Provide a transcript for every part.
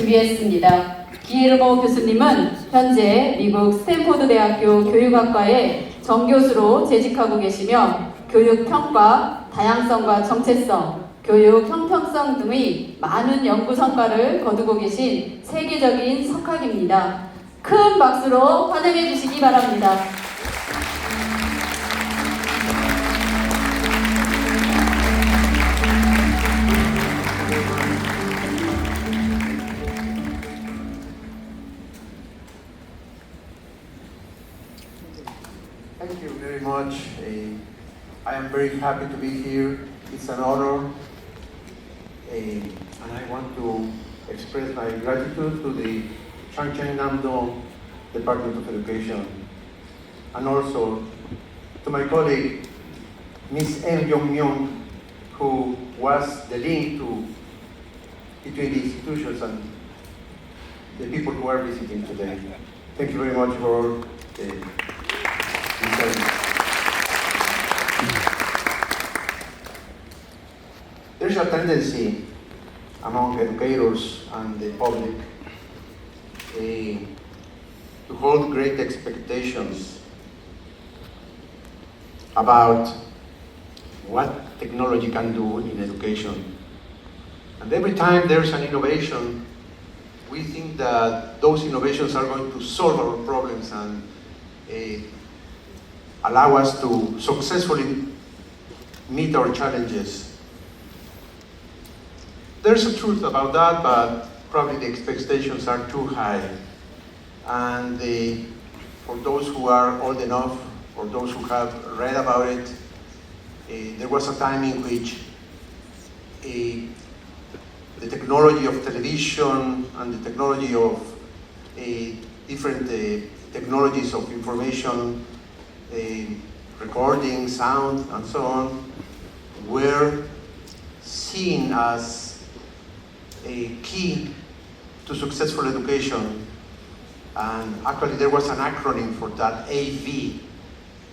준비했습니다. 기에르모 교수님은 현재 미국 스탠포드 대학교 교육학과에 정교수로 재직하고 계시며 교육 평가, 다양성과 정체성, 교육 형평성 등의 많은 연구 성과를 거두고 계신 세계적인 석학입니다. 큰 박수로 환영해 주시기 바랍니다. Thank you very much. I am very happy to be here. It's an honor. And I want to express my gratitude to the Changcheng-Namdong Department of Education and also to my colleague, Ms. M. Yong-myung, who was the link between the institutions and the people who are visiting today. Thank you very much for There's a tendency among educators and the public to hold great expectations about what technology can do in education. And every time there's an innovation, we think that those innovations are going to solve our problems and allow us to successfully meet our challenges. There's a truth about that, but probably the expectations are too high. And for those who are old enough, or those who have read about it, there was a time in which the technology of television and the technology of different technologies of information, recording, sound, and so on, were seen as a key to successful education. And actually there was an acronym for that, AV,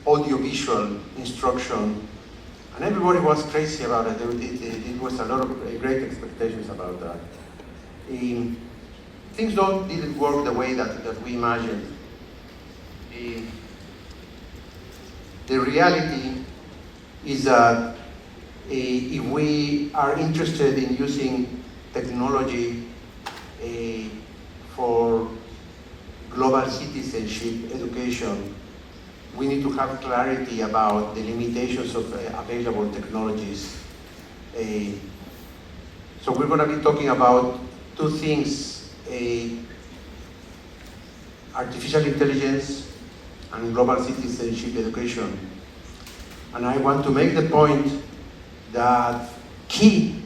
audiovisual instruction, and everybody was crazy about it. It was a lot of great expectations about that. Things didn't work the way that we imagined. The reality is that if we are interested in using technology for global citizenship education, we need to have clarity about the limitations of available technologies. So we're going to be talking about two things, artificial intelligence and global citizenship education. And I want to make the point that key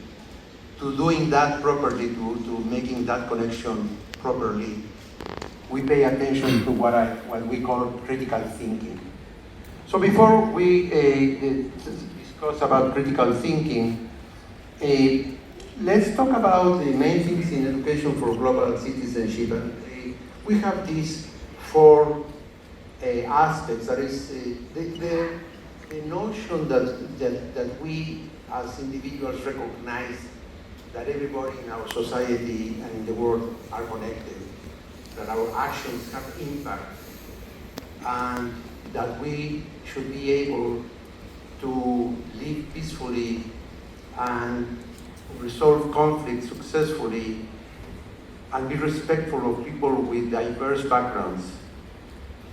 to doing that properly, to making that connection properly, we pay attention to what we call critical thinking. So before we discuss about critical thinking, let's talk about the main things in education for global citizenship. And we have these four aspects. That is the notion that we as individuals recognize that everybody in our society and in the world are connected, that our actions have impact, and that we should be able to live peacefully and resolve conflicts successfully and be respectful of people with diverse backgrounds.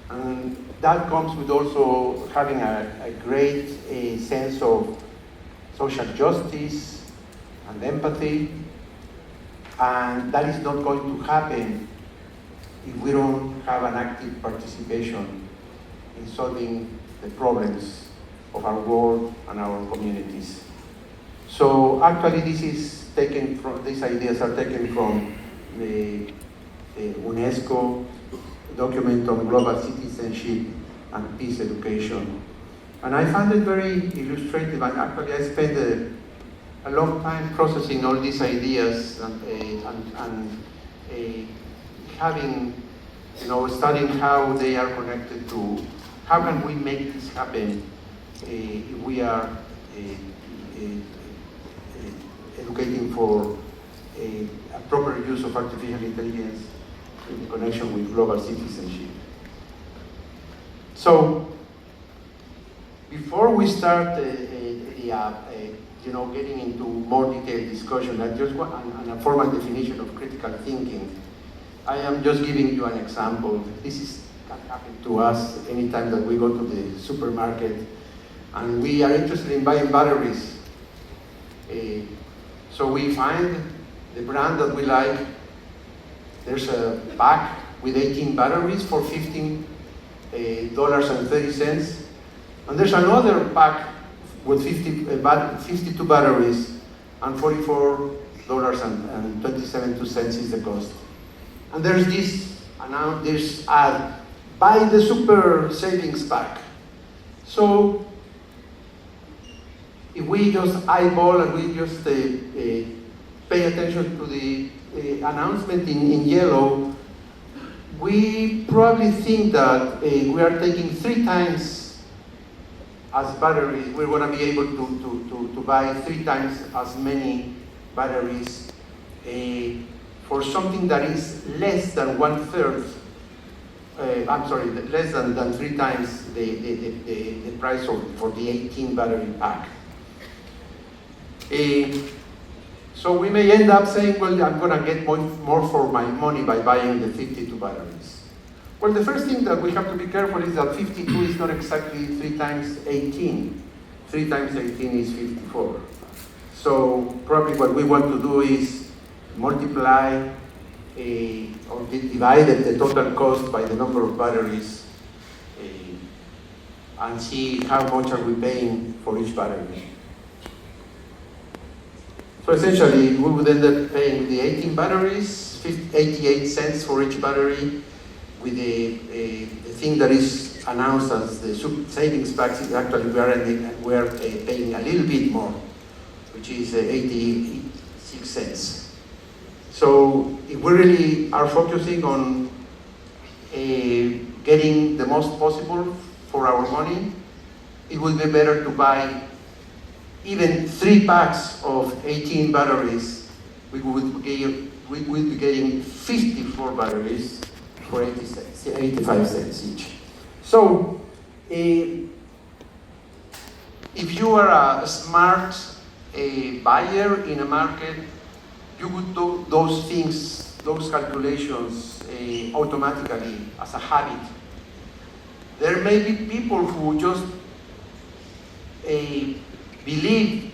And that comes with also having a great sense of social justice and empathy, and that is not going to happen if we don't have an active participation in solving the problems of our world and our communities. So actually these ideas are taken from the UNESCO document on global citizenship and peace education. And I found it very illustrative, and actually I spent a long time processing all these ideas and having, studying how they are connected to, how can we make this happen if we are educating for a proper use of artificial intelligence in connection with global citizenship. So, before we start getting into more detailed discussion, I just want on a formal definition of critical thinking. I am just giving you an example. This can happen to us anytime that we go to the supermarket and we are interested in buying batteries. So we find the brand that we like. There's a pack with 18 batteries for $15.30. And there's another pack with 52 batteries and $44.27 is the cost. And there's this ad, buy the super savings pack. So if we just eyeball and we just pay attention to the announcement in yellow, we probably think that we are taking 3 times as batteries, we're going to be able to buy 3 times as many batteries for something that is less than 1/3. Less than 3 times the price for the 18 battery pack. So we may end up saying, well, I'm going to get more for my money by buying the 52 batteries. Well, the first thing that we have to be careful is that 52 is not exactly 3 times 18. 3 times 18 is 54. So probably what we want to do is multiply or divide the total cost by the number of batteries and see how much are we paying for each battery. So essentially, we would end up paying the 18 batteries, 88 cents for each battery, with the thing that is announced as the savings pack. Actually, we are paying a little bit more, which is 86 cents. So if we really are focusing on getting the most possible for our money, it would be better to buy even 3 packs of 18 batteries. We would be getting 54 batteries for 85 cents each. So, if you are a smart buyer in a market, you would do those things, those calculations automatically as a habit. There may be people who just believe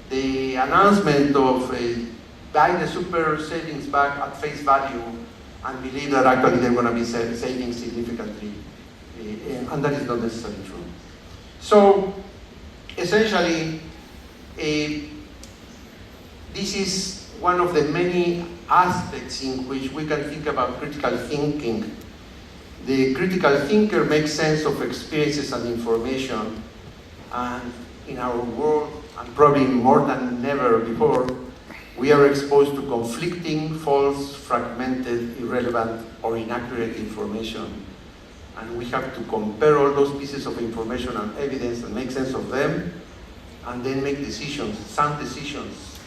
the announcement of buy the super savings pack at face value and believe that actually they're going to be saving significantly, and that is not necessarily true. So essentially, this is one of the many aspects in which we can think about critical thinking. The critical thinker makes sense of experiences and information, and in our world, and probably more than ever before, we are exposed to conflicting, false, fragmented, irrelevant, or inaccurate information. And we have to compare all those pieces of information and evidence and make sense of them, and then make decisions, sound decisions,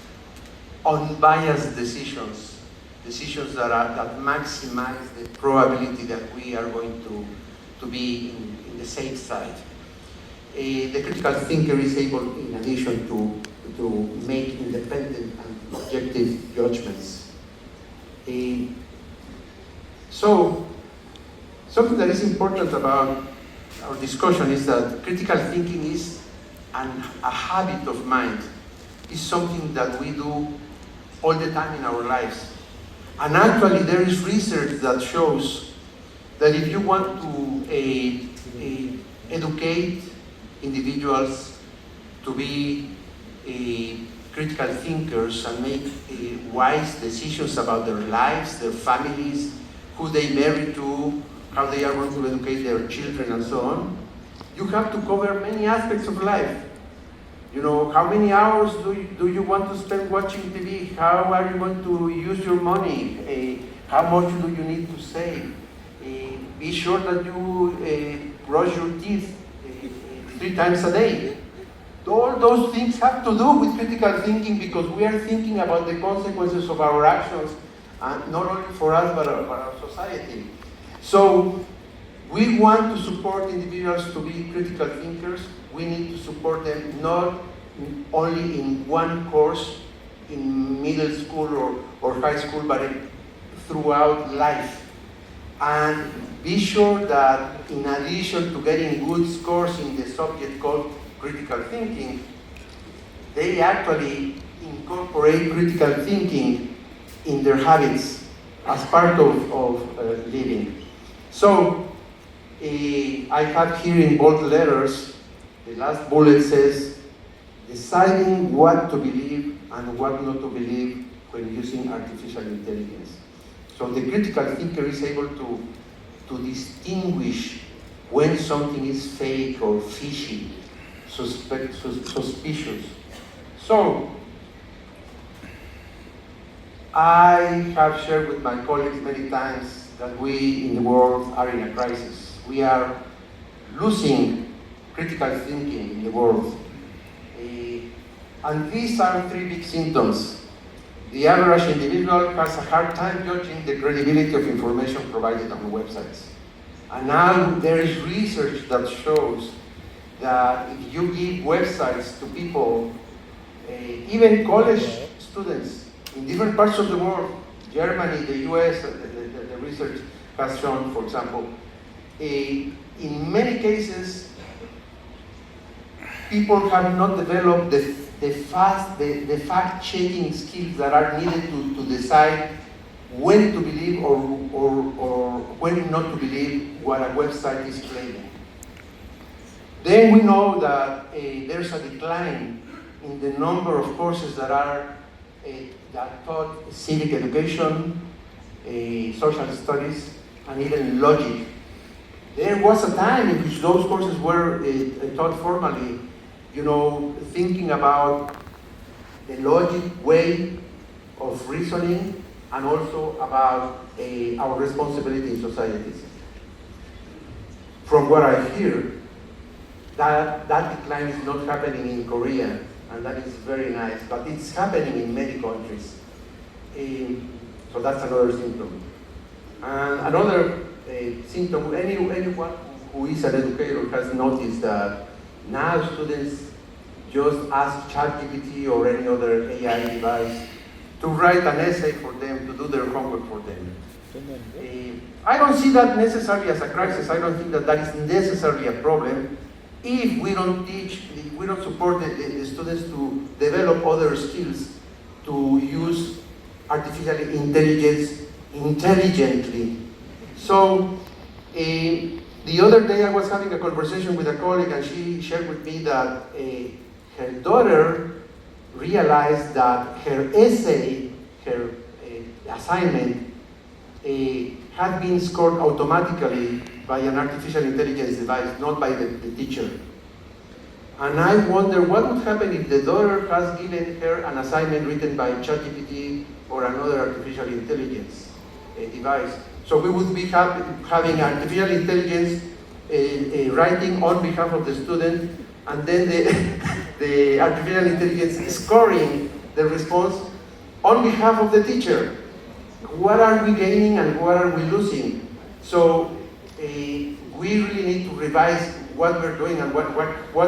unbiased decisions, decisions that maximize the probability that we are going to be in the safe side. The critical thinker is able, in addition, to make independent and objective judgments. So, something that is important about our discussion is that critical thinking is a habit of mind. It's something that we do all the time in our lives. And actually, there is research that shows that if you want to educate individuals to be critical thinkers and make wise decisions about their lives, their families, who they marry to, how they are going to educate their children, and so on, you have to cover many aspects of life. You know, how many hours do you want to spend watching TV? How are you going to use your money? How much do you need to save? Be sure that you brush your teeth 3 times a day. all those things have to do with critical thinking because we are thinking about the consequences of our actions, and not only for us but our society. So we want to support individuals to be critical thinkers. We need to support them not only in one course in middle school or high school, but throughout life. And be sure that in addition to getting good scores in the subject called critical thinking, they actually incorporate critical thinking in their habits as part of living. So I have here in bold letters, the last bullet says, deciding what to believe and what not to believe when using artificial intelligence. So the critical thinker is able to distinguish when something is fake or fishy, suspicious. So I have shared with my colleagues many times that we in the world are in a crisis. We are losing critical thinking in the world. And these are three big symptoms. The average individual has a hard time judging the credibility of information provided on the websites. And now there is research that shows that if you give websites to people, even college students in different parts of the world, Germany, the US, the research has shown, for example, in many cases, people have not developed the fact-checking skills that are needed to decide when to believe or when not to believe what a website is claiming. Then we know that there's a decline in the number of courses that are that taught civic education, social studies, and even logic. There was a time in which those courses were taught formally, thinking about the logic way of reasoning and also about our responsibility in societies. From what I hear, that decline is not happening in Korea, and that is very nice, but it's happening in many countries. So that's another symptom. And another symptom, anyone who is an educator has noticed that now students just ask ChatGPT or any other AI device to write an essay for them, to do their homework for them. I don't see that necessarily as a crisis. I don't think that is necessarily a problem if we don't support the students to develop other skills to use artificial intelligence intelligently. So the other day I was having a conversation with a colleague, and she shared with me that her daughter realized that her essay, her assignment, had been scored automatically by an artificial intelligence device, not by the teacher. And I wonder what would happen if the daughter has given her an assignment written by ChatGPT or another artificial intelligence device. So we would be having artificial intelligence writing on behalf of the student, and then the artificial intelligence scoring the response on behalf of the teacher. What are we gaining and what are we losing? So we really need to revise what we're doing and what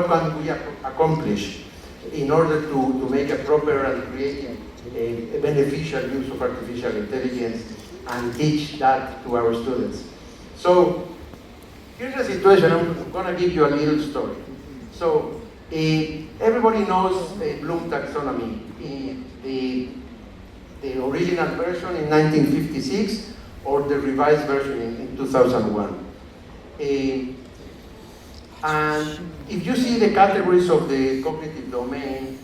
can we accomplish in order to make a proper and creative, a beneficial use of artificial intelligence and teach that to our students. So here's the situation. I'm going to give you a little story. So everybody knows Bloom taxonomy, the original version in 1956 or the revised version in 2001. And if you see the categories of the cognitive domain,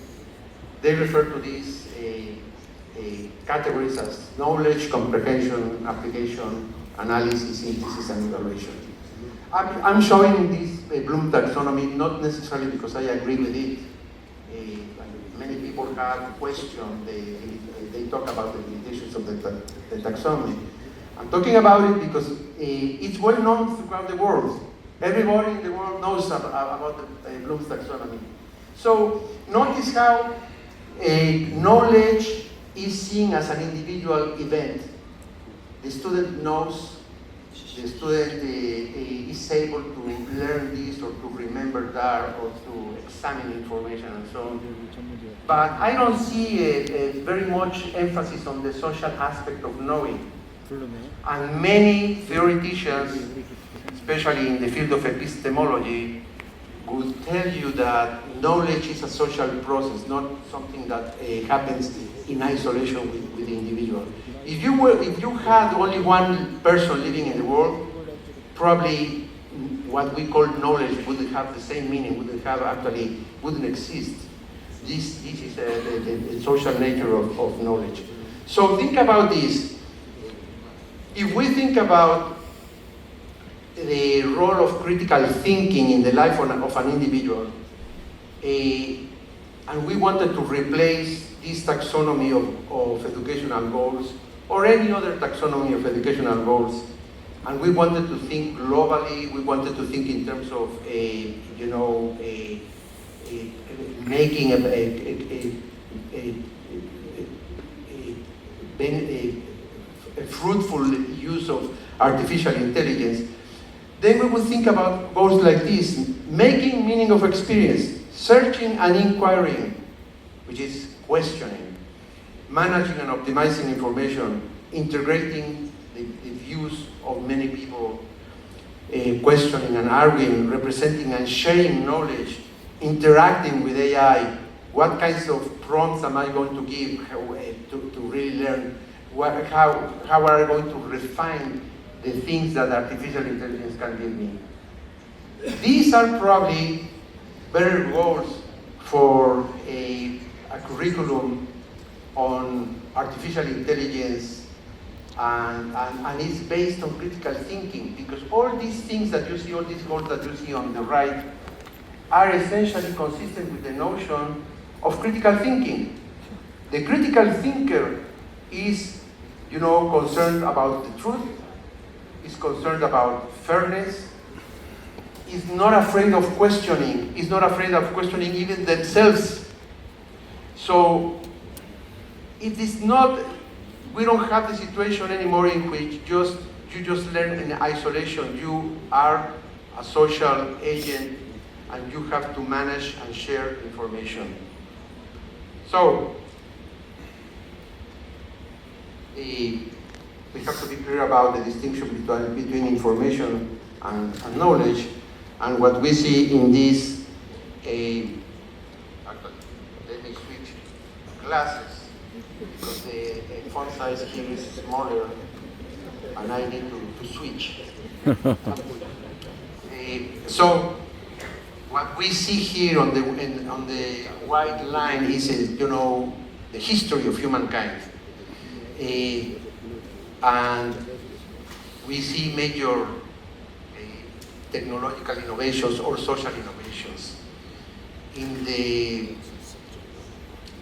they refer to these categories as knowledge, comprehension, application, analysis, synthesis, and evaluation. I'm showing this Bloom taxonomy not necessarily because I agree with it. Many people have questioned, they talk about the limitations of the taxonomy. I'm talking about it because it's well known throughout the world. Everybody in the world knows about the Bloom's taxonomy. So notice how knowledge is seen as an individual event. The student knows, the student is able to learn this or to remember that or to examine information and so on. But I don't see very much emphasis on the social aspect of knowing. And many theoreticians, especially in the field of epistemology, would tell you that knowledge is a social process, not something that happens in isolation with the individual. If you had only one person living in the world, probably what we call knowledge wouldn't have the same meaning, wouldn't exist. This is the social nature of knowledge. So think about this. If we think about the role of critical thinking in the life of an individual, and we wanted to replace this taxonomy of educational goals or any other taxonomy of educational goals, and we wanted to think globally, we wanted to think in terms of making a fruitful use of artificial intelligence, then we would think about goals like this: making meaning of experience, searching and inquiring, which is questioning, managing and optimizing information, integrating the views of many people, questioning and arguing, representing and sharing knowledge, interacting with AI. What kinds of prompts am I going to give to really learn? How are I going to refine the things that artificial intelligence can give me? These are probably better goals for a curriculum on artificial intelligence, and it's based on critical thinking, because all these things that you see, all these goals that you see on the right, are essentially consistent with the notion of critical thinking. The critical thinker is, concerned about the truth, is concerned about fairness, is not afraid of questioning, even themselves. So it is not, we don't have the situation anymore in which you just learn in isolation. You are a social agent and you have to manage and share information. So we have to be clear about the distinction between information and knowledge. And what we see in this, actually, let me switch glasses, because the font size here is smaller and I need to switch. So what we see here on the white line is, the history of humankind. And we see major technological innovations or social innovations.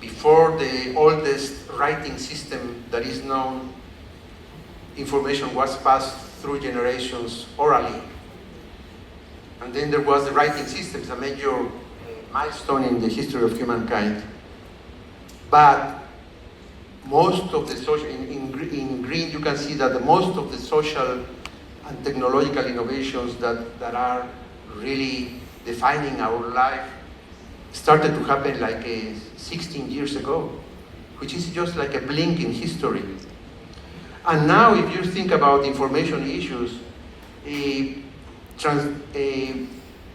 Before the oldest writing system that is known, information was passed through generations orally. And then there was the writing systems, a major milestone in the history of humankind. But most of the social, in green you can see that most of the social and technological innovations that are really defining our life started to happen like 16 years ago, which is just like a blink in history. And now if you think about information issues,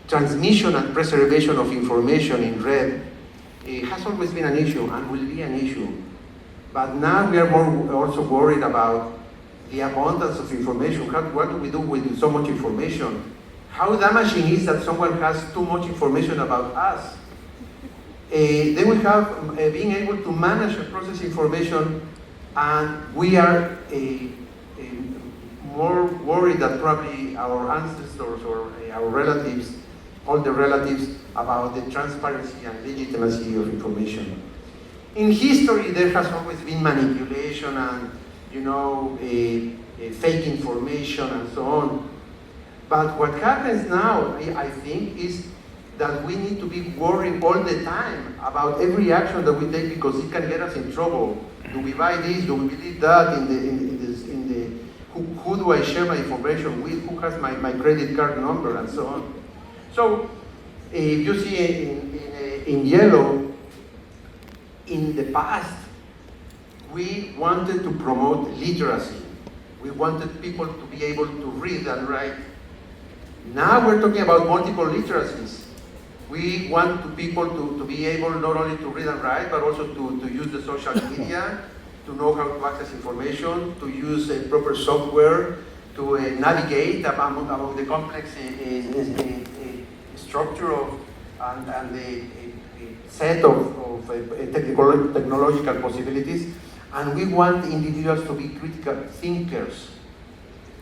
transmission and preservation of information in red has always been an issue and will be an issue. But now we are also worried about the abundance of information. What do we do with so much information? How damaging is that someone has too much information about us? Then we have being able to manage and process information, and we are more worried than probably our ancestors or our relatives, older relatives, about the transparency and legitimacy of information. In history, there has always been manipulation and, fake information and so on. But what happens now, I think, is that we need to be worrying all the time about every action that we take because it can get us in trouble. Do we buy this? Do we believe that? Who do I share my information with? Who has my credit card number and so on? So if you see in yellow, in the past, we wanted to promote literacy. We wanted people to be able to read and write. Now we're talking about multiple literacies. We want people to be able not only to read and write, but also to use the social media, to know how to access information, to use proper software, to navigate among the complex structure of and the set of technological possibilities. And we want individuals to be critical thinkers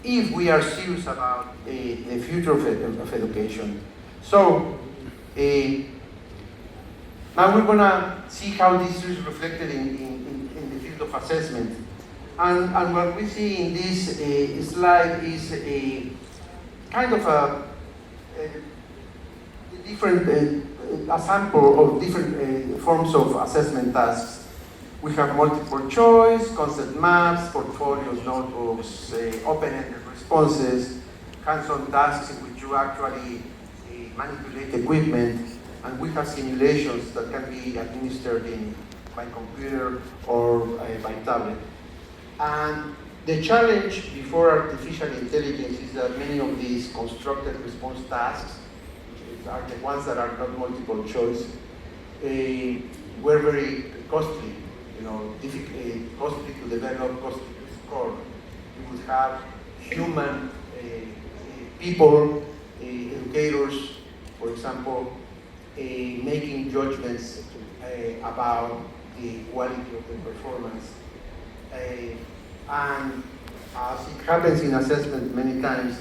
if we are serious about the future of education. So now we're going to see how this is reflected in the field of assessment. And what we see in this slide is a kind of a sample of different forms of assessment tasks. We have multiple choice, concept maps, portfolios, notebooks, open-ended responses, hands-on tasks in which you actually manipulate equipment, and we have simulations that can be administered by computer or by tablet. And the challenge before artificial intelligence is that many of these constructed response tasks, which are the ones that are not multiple choice, were very costly. Costly to develop, costly to score. You would have human people, educators, for example, making judgments about the quality of the performance. And as it happens in assessment many times,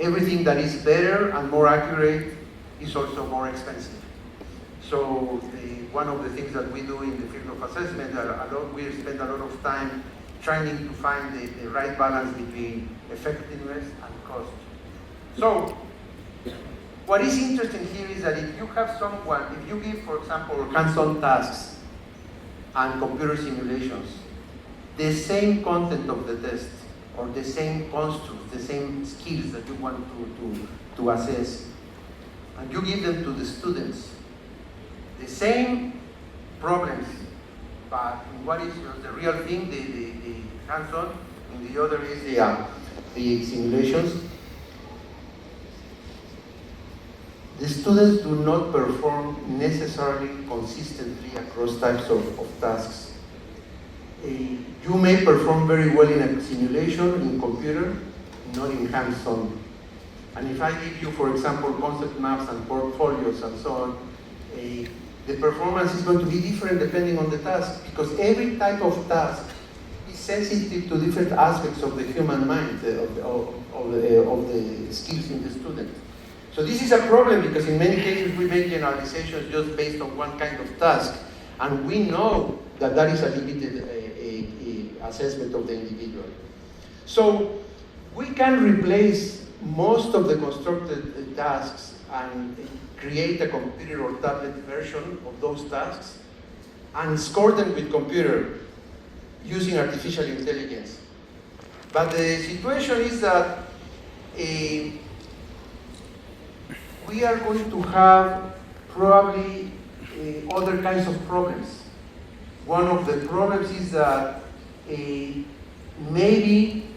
everything that is better and more accurate is also more expensive. So one of the things that we do in the field of assessment, we spend a lot of time trying to find the right balance between effectiveness and cost. So what is interesting here is that if you have if you give, for example, hands-on tasks and computer simulations, the same content of the test or the same construct, the same skills that you want to assess, and you give them to the students, the same problems, but what is the real thing, the hands-on, and the other is the simulations. The students do not perform necessarily consistently across types of tasks. You may perform very well in a simulation, in computer, not in hands-on. And if I give you, for example, concept maps and portfolios and so on, the performance is going to be different depending on the task, because every type of task is sensitive to different aspects of the human mind, of the skills in the student. So this is a problem because in many cases we make generalizations just based on one kind of task, and we know that that is a limited assessment of the individual. So we can replace most of the constructed tasks and create a computer or tablet version of those tasks and score them with computer using artificial intelligence. But the situation is that we are going to have probably other kinds of problems. One of the problems is that maybe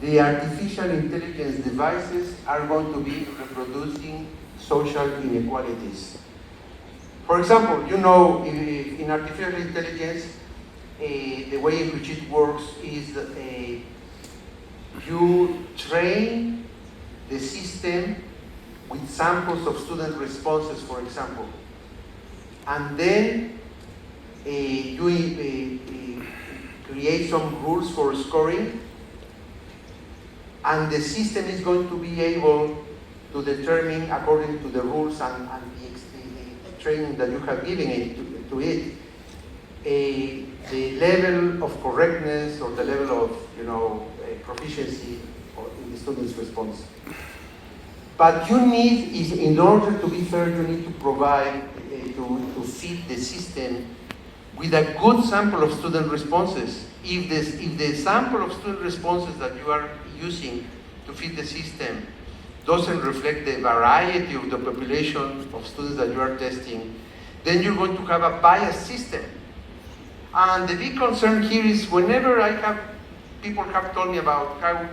the artificial intelligence devices are going to be reproducing social inequalities. For example, you know, in artificial intelligence, the way in which it works is that you train the system with samples of student responses, for example, and then you create some rules for scoring, and the system is going to be able to determine, according to the rules and the training that you have given it to it, the level of correctness or the level of proficiency in the student's response. But you need, in order to be fair, you need to provide, to feed the system with a good sample of student responses. If the sample of student responses that you are using to feed the system doesn't reflect the variety of the population of students that you are testing, then you're going to have a biased system. And the big concern here is whenever people have told me about how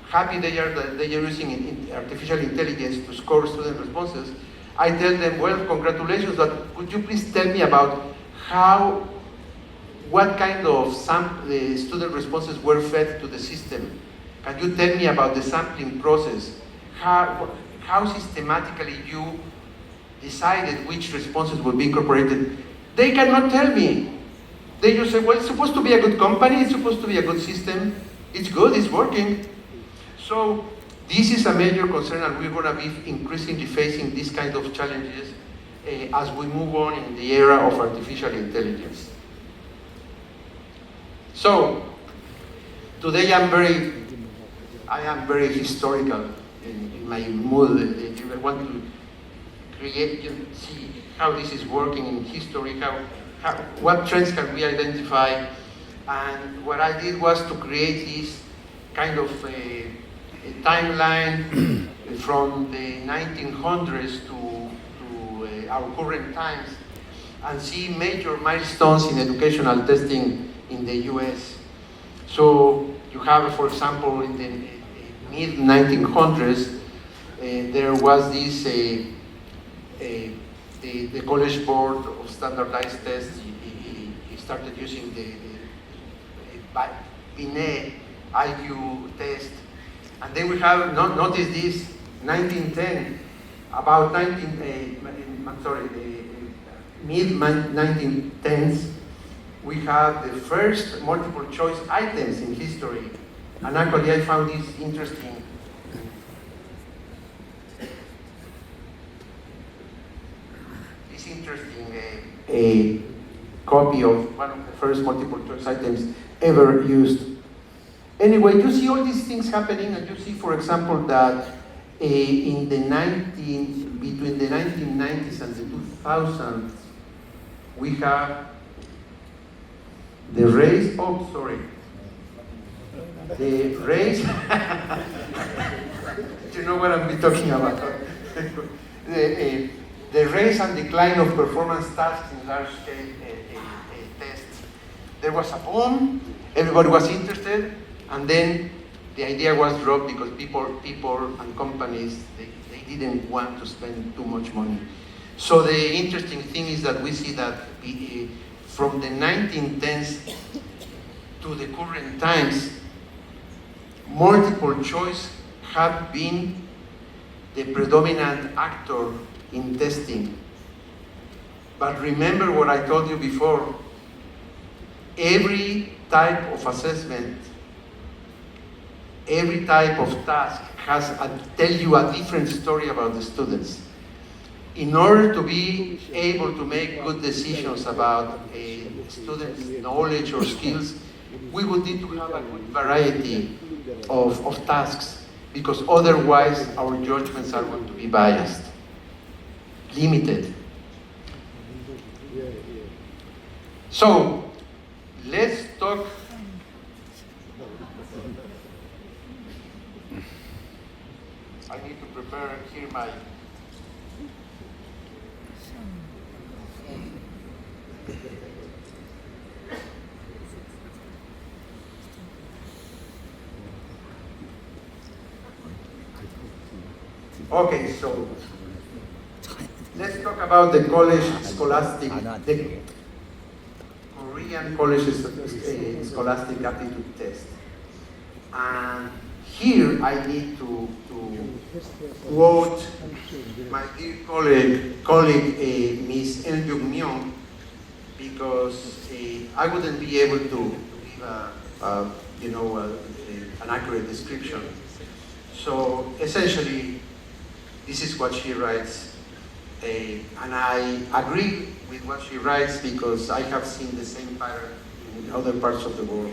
happy they are that they are using artificial intelligence to score student responses, I tell them, well, congratulations, but could you please tell me about what kind of student responses were fed to the system? Can you tell me about the sampling process? How systematically you decided which responses would be incorporated? They cannot tell me. They just say, well, it's supposed to be a good company, it's supposed to be a good system, it's good, it's working. So this is a major concern, and we're going to be increasingly facing these kind of challenges as we move on in the era of artificial intelligence. So today I am very historical in my mood. If I want to see how this is working in history, what trends can we identify, and what I did was to create this kind of a timeline from the 1900s to our current times, and see major milestones in educational testing in the US. So you have, for example, in the mid-1900s, there was this the College Board of Standardized Tests. He started using the Binet IQ test, and then we have notice this 1910, about mid-1910s, we have the first multiple choice items in history, and actually I found this interesting. A copy of one of the first multiple choice items ever used. Anyway, you see all these things happening, and you see, for example, that between the 1990s and the 2000s, we have the race. Oh, sorry. The race. You know what I'm talking about. The raise and decline of performance tasks in large-scale tests. There was a boom, everybody was interested, and then the idea was dropped because people and companies, they didn't want to spend too much money. So the interesting thing is that we see that from the 1910s to the current times, multiple choice have been the predominant actor in testing. But remember what I told you before, every type of assessment, every type of task tell you a different story about the students. In order to be able to make good decisions about a student's knowledge or skills, we would need to have a good variety of tasks, because otherwise our judgments are going to be biased, limited. So let's talk. I need to prepare here my. Okay, so let's talk about the college scholastic, the Korean college scholastic aptitude test. And here I need to quote my dear colleague Ms. El Jung-myung, because I wouldn't be able to give an accurate description. So essentially, this is what she writes, and I agree with what she writes because I have seen the same pattern in other parts of the world.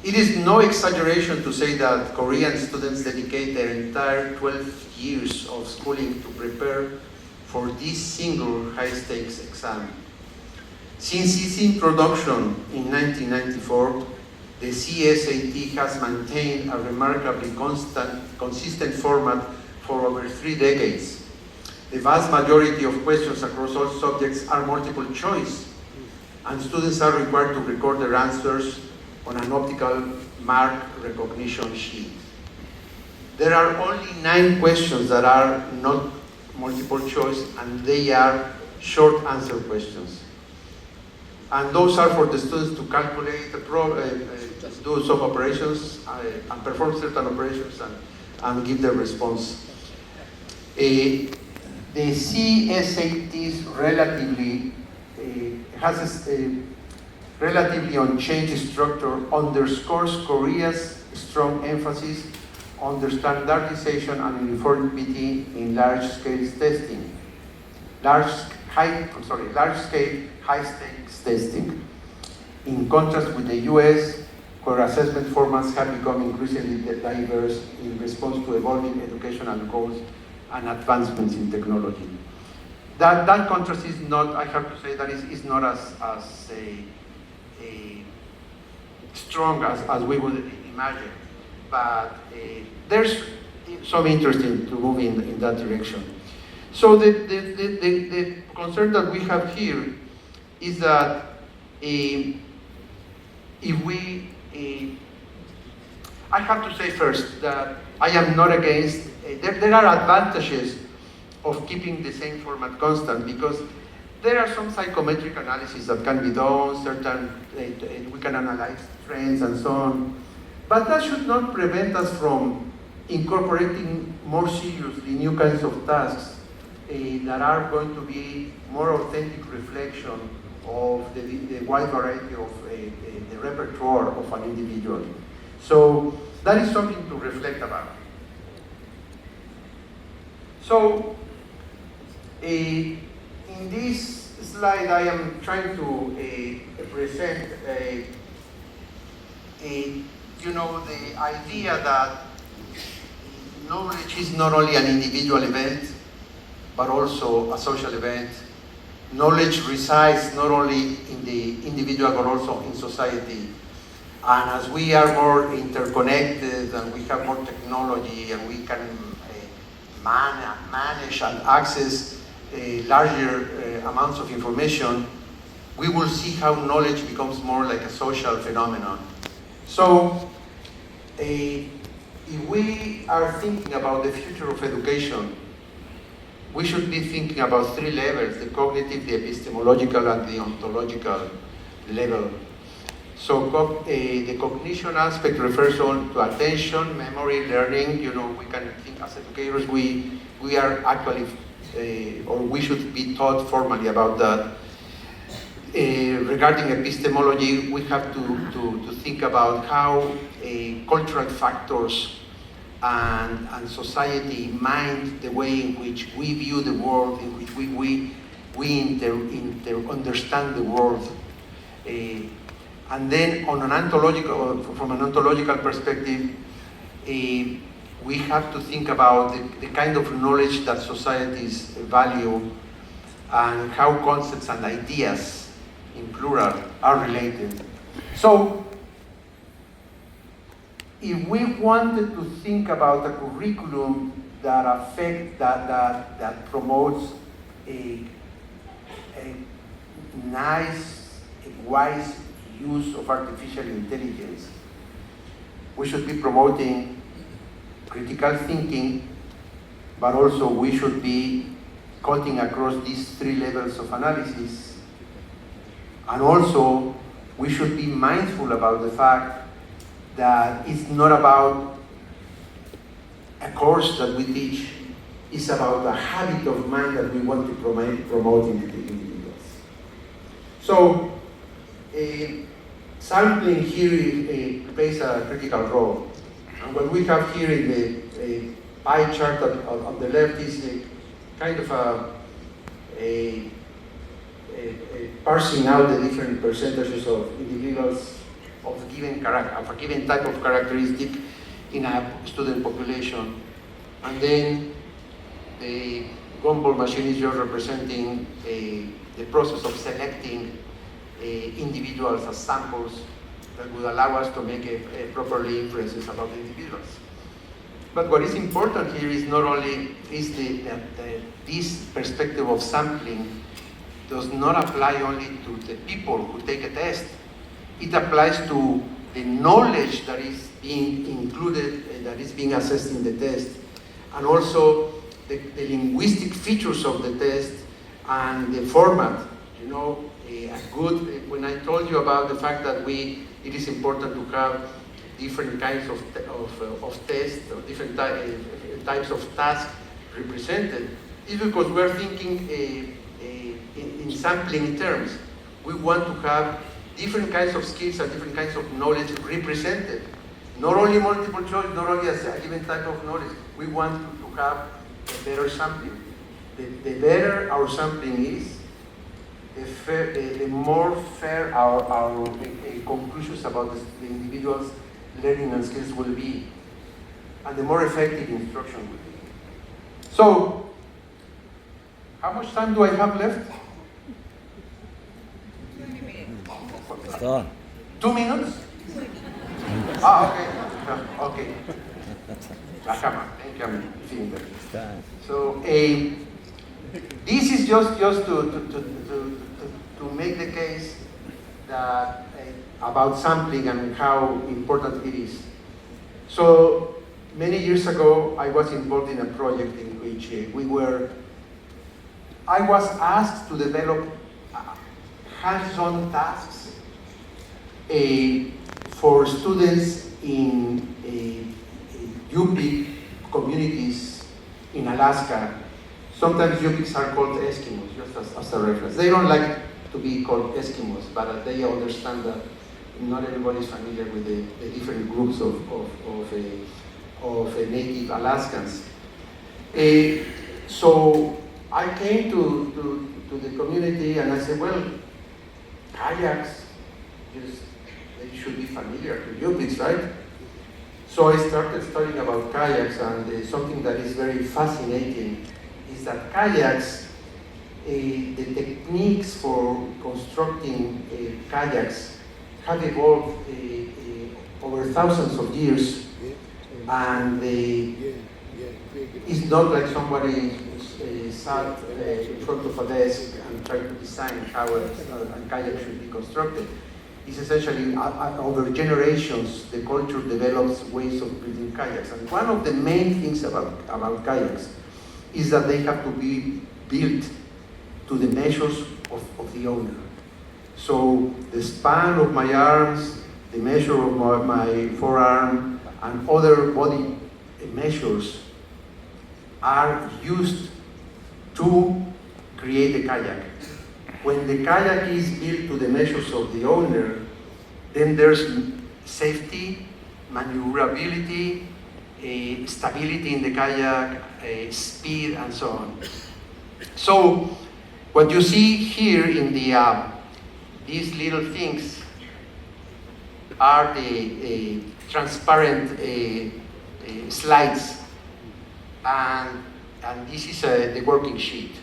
It is no exaggeration to say that Korean students dedicate their entire 12 years of schooling to prepare for this single high-stakes exam. Since its introduction in 1994, the CSAT has maintained a remarkably consistent format for over 3 decades. The vast majority of questions across all subjects are multiple choice, and students are required to record their answers on an optical mark recognition sheet. There are only 9 questions that are not multiple choice, and they are short answer questions. And those are for the students to calculate, do some operations, and perform certain operations and give their response. The CSAT has a relatively unchanged structure, underscores Korea's strong emphasis on the standardization and uniformity in large-scale testing. Large-scale high-stakes testing. In contrast with the US, where assessment formats have become increasingly diverse in response to evolving educational goals and advancements in technology. That contrast is not, I have to say, that is not as strong as we would imagine, but there's some interest to move in that direction. So the concern that we have here is that if we, I have to say first that I am not against, there are advantages of keeping the same format constant, because there are some psychometric analysis that can be done, we can analyze trends and so on, but that should not prevent us from incorporating more seriously new kinds of tasks that are going to be more authentic reflection of the wide variety of the repertoire of an individual. So that is something to reflect about. So in this slide, I am trying to present the idea that knowledge is not only an individual event, but also a social event. Knowledge resides not only in the individual, but also in society. And as we are more interconnected and we have more technology and we can manage and access larger amounts of information, we will see how knowledge becomes more like a social phenomenon. So if we are thinking about the future of education, we should be thinking about 3 levels: the cognitive, the epistemological, and the ontological level. So the cognition aspect refers on to attention, memory, learning. We can think as educators, we are actually, or we should be taught formally about that. Regarding epistemology, we have to think about how cultural factors and society mind the way in which we view the world, in which we understand the world. And then from an ontological perspective, we have to think about the kind of knowledge that societies value and how concepts and ideas, in plural, are related. So, if we wanted to think about a curriculum that promotes a nice, wise use of artificial intelligence, we should be promoting critical thinking, but also we should be cutting across these 3 levels of analysis. And also, we should be mindful about the fact that it's not about a course that we teach, it's about a habit of mind that we want to promote in the individuals. So, sampling here plays a critical role. And what we have here in the pie chart on the left is kind of parsing out the different percentages of individuals of a given type of characteristic in a student population. And then the gumball machine is just representing the process of selecting individuals as samples that would allow us to make properly inferences about the individuals. But what is important here is not only is this perspective of sampling does not apply only to the people who take a test. It applies to the knowledge that is being included, that is being assessed in the test, and also the linguistic features of the test and the format. You know, when I told you about the fact that it is important to have different kinds of tests or different types of tasks represented, is because we're thinking in sampling terms. We want to have different kinds of skills and different kinds of knowledge represented. Not only multiple choice, not only as a given type of knowledge. We want to have a better sampling. The better our sampling is, the more fair our conclusions about the individual's learning and skills will be, and the more effective instruction will be. So, how much time do I have left? 2 minutes? Okay. Okay. Come on, thank you. I'm feeling better. So, this is just to make the case that about sampling and how important it is. So many years ago, I was involved in a project in which I was asked to develop hands-on tasks for students in Yupik communities in Alaska. Sometimes Yupiks are called Eskimos, just as a reference. They don't like to be called Eskimos, but they understand that not everybody is familiar with the different groups of native Alaskans. So I came to the community and I said, well, kayaks, they should be familiar to Yupiks, right? So I started studying about kayaks, and something that is very fascinating is that kayaks, the techniques for constructing kayaks have evolved over thousands of years, and it's not like somebody sat in front of a desk and tried to design how a kayak should be constructed. It's essentially over generations the culture develops ways of building kayaks, and one of the main things about kayaks is that they have to be built to the measures of the owner. So the span of my arms, the measure of my forearm, and other body measures are used to create a kayak. When the kayak is built to the measures of the owner, then there's safety, maneuverability, stability in the kayak, speed, and so on. So what you see here in these little things are the transparent slides, and this is the working sheet.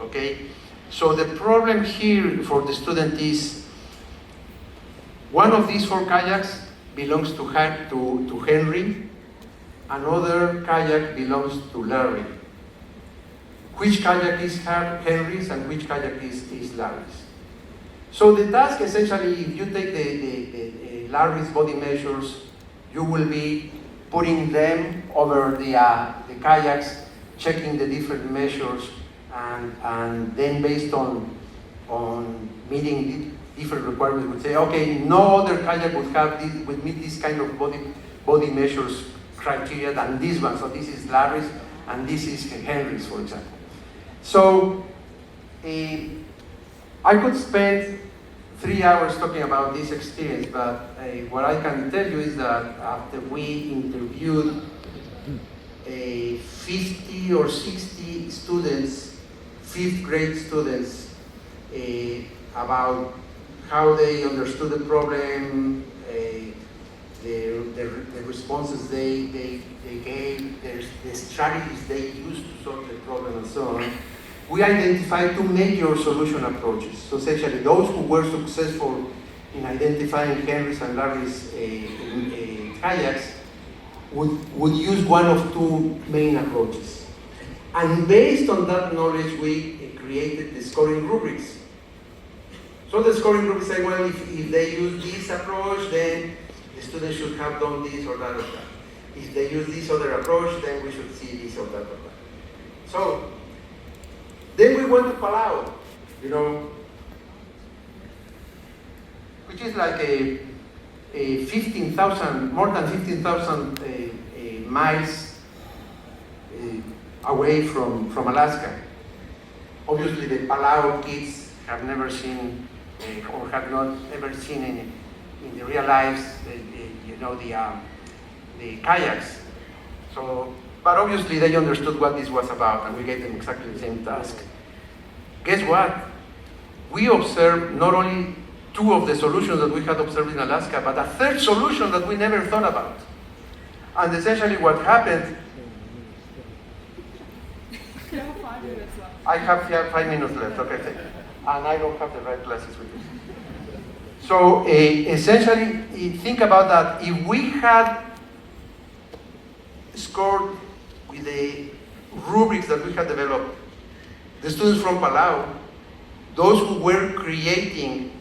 Okay, so the problem here for the student is one of these 4 kayaks belongs to Henry, another kayak belongs to Larry. Which kayak is Henry's and which kayak is Larry's? So the task essentially, if you take the Larry's body measures, you will be putting them over the kayaks, checking the different measures, and then based on meeting different requirements, would say, okay, no other kayak would meet this kind of body measures criteria than this one. So this is Larry's and this is Henry's, for example. So I could spend 3 hours talking about this experience, but what I can tell you is that after we interviewed 50 or 60 students, 5th grade students, about how they understood the problem, the responses they gave, the strategies they used to solve the problem, and so on, we identified two major solution approaches. So essentially, those who were successful in identifying Henry's and Larry's kayaks would use one of two main approaches. And based on that knowledge, we created the scoring rubrics. So the scoring rubrics say, well, if they use this approach, then the students should have done this or that or that. If they use this other approach, then we should see this or that or that. So then we went to Palau, which is like a 15,000, more than 15,000 miles away from Alaska. Obviously, the Palau kids have never seen or have not ever seen in the real lives, the kayaks. So, but obviously they understood what this was about, and we gave them exactly the same task. Guess what? We observed not only two of the solutions that we had observed in Alaska, but a third solution that we never thought about. And essentially what happened, I have 5 minutes left, okay, thank you. And I don't have the right glasses with me. So essentially, think about that. If we had scored with the rubrics that we had developed, the students from Palau, those who were creating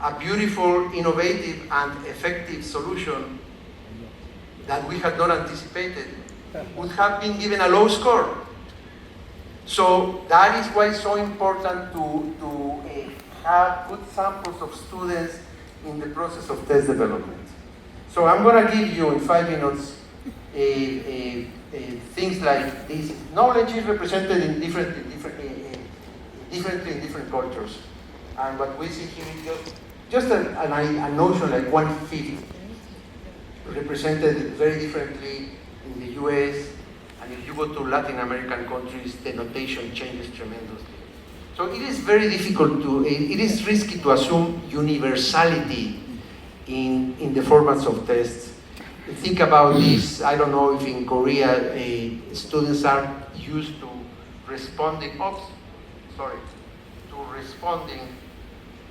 a beautiful, innovative, and effective solution that we had not anticipated, would have been given a low score. So that is why it's so important to have good samples of students in the process of test development. So I'm going to give you in 5 minutes things like this. Knowledge is represented in differently in different cultures, and what we see here is just a notion like 1/5, represented very differently in the US, and if you go to Latin American countries, the notation changes tremendously. So it is very difficult it is risky to assume universality in the formats of tests. Think about this, I don't know if in Korea students are used to responding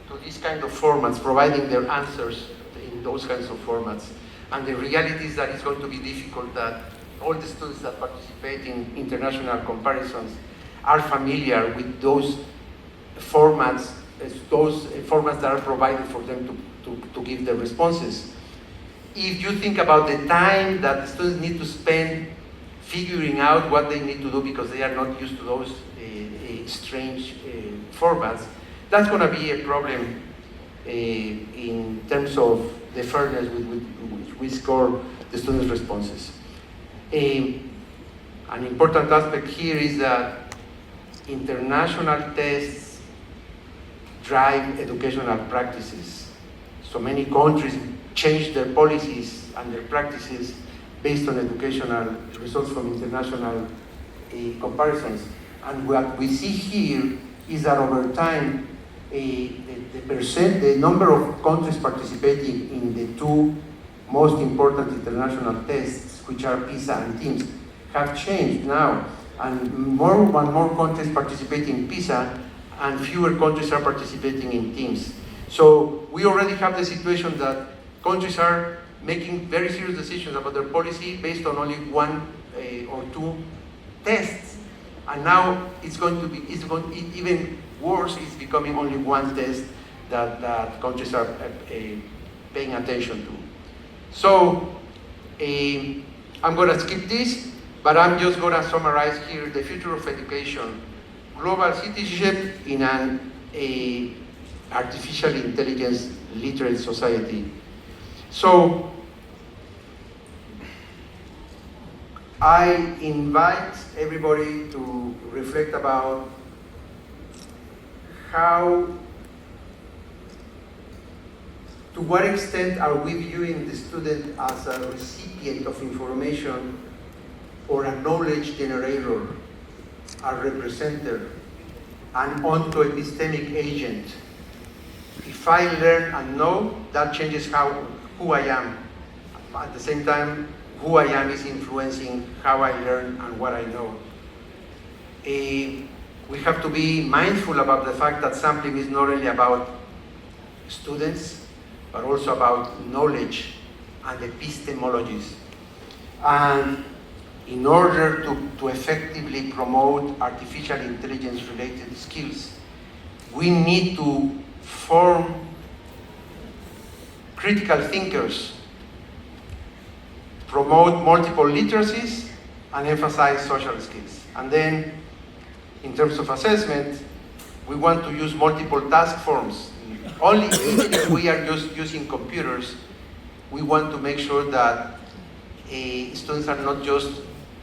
to these kind of formats, providing their answers in those kinds of formats. And the reality is that it's going to be difficult, that all the students that participate in international comparisons are familiar with those formats that are provided for them to give their responses. If you think about the time that the students need to spend figuring out what they need to do because they are not used to those strange formats, that's going to be a problem in terms of the fairness with which we score the students' responses. An important aspect here is that international tests drive educational practices. So many countries change their policies and their practices based on educational results from international comparisons. And what we see here is that over time, the number of countries participating in the two most important international tests, which are PISA and TIMSS, have changed now. And more countries participate in PISA, and fewer countries are participating in TIMSS. So we already have the situation that countries are making very serious decisions about their policy based on only one or two tests. And now even worse, it's becoming only one test that countries are paying attention to. So I'm going to skip this, but I'm just going to summarize here the future of education, global citizenship in an artificial intelligence literate society. So I invite everybody to reflect about to what extent are we viewing the student as a recipient of information or a knowledge generator, a representer, an onto-epistemic agent. If I learn and know, that changes who I am. at the same time, who I am is influencing how I learn and what I know. We have to be mindful about the fact that sampling is not only about students, but also about knowledge and epistemologies. And in order to effectively promote artificial intelligence related skills, we need to form critical thinkers, promote multiple literacies, and emphasize social skills. And then, in terms of assessment, we want to use multiple task forms. Only even if we are just using computers, we want to make sure that students are not just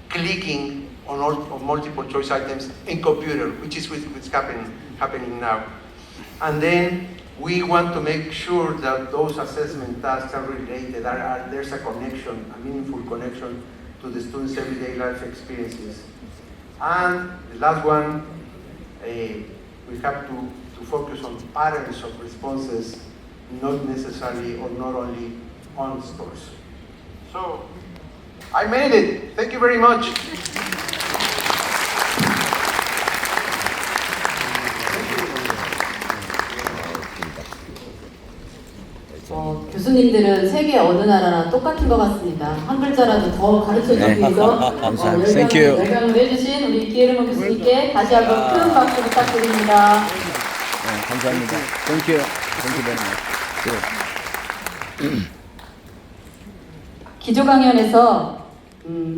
clicking on multiple choice items in computer, which is what's happening now. And then we want to make sure that those assessment tasks are related, there's a connection, a meaningful connection to the students' everyday life experiences. And the last one, we have to focus on patterns of responses, not necessarily or not only on scores. So, I made it. Thank you very much. 교수님들은 세계 어느 나라나 똑같은 것 같습니다. 한 글자라도 더 가르쳐주기 위해서 열강을 해주신 우리 기에르모 교수님께 다시 한번 큰 박수 부탁드립니다. 네, 감사합니다. Thank you. Thank you very much. 기조강연에서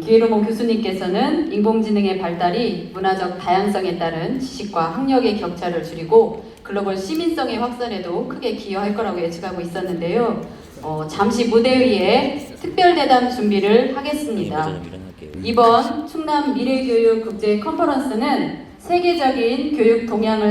기에르모 교수님께서는 인공지능의 발달이 문화적 다양성에 따른 지식과 학력의 격차를 줄이고 글로벌 시민성의 확산에도 크게 기여할 거라고 예측하고 있었는데요. 잠시 무대 위에 특별 대담 준비를 하겠습니다. 이번 충남 미래교육국제컨퍼런스는 세계적인 교육 동향을